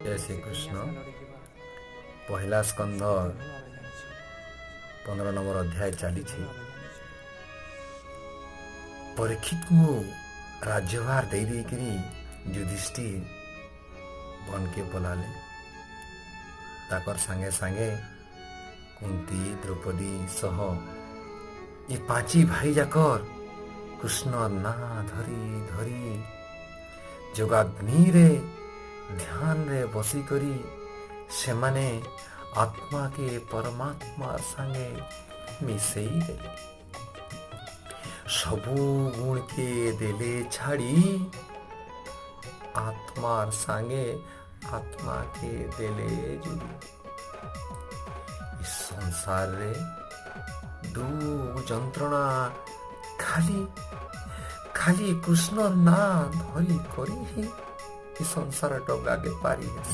जय श्री कृष्ण। पहला स्कंध 15 नंबर अध्याय चली। परीक्षित को राज्यभार दे देकरी युधिष्ठिर बन के बोलाले। ताकर संगे संगे कुंती द्रौपदी सह ये पांची भाई जाकर कृष्ण ना धरी धरी जोगाग्नि रे ध्यान रे बसी करी से माने आत्मा के परमात्मा संगे मिसई देले। सबू गुण के देले छाड़ी आत्मार संगे आत्मा के देले जुड़ी। इस संसार रे दुख जंत्रणा खाली खाली कृष्ण ना धरी करी ही संसार डगागे पारी।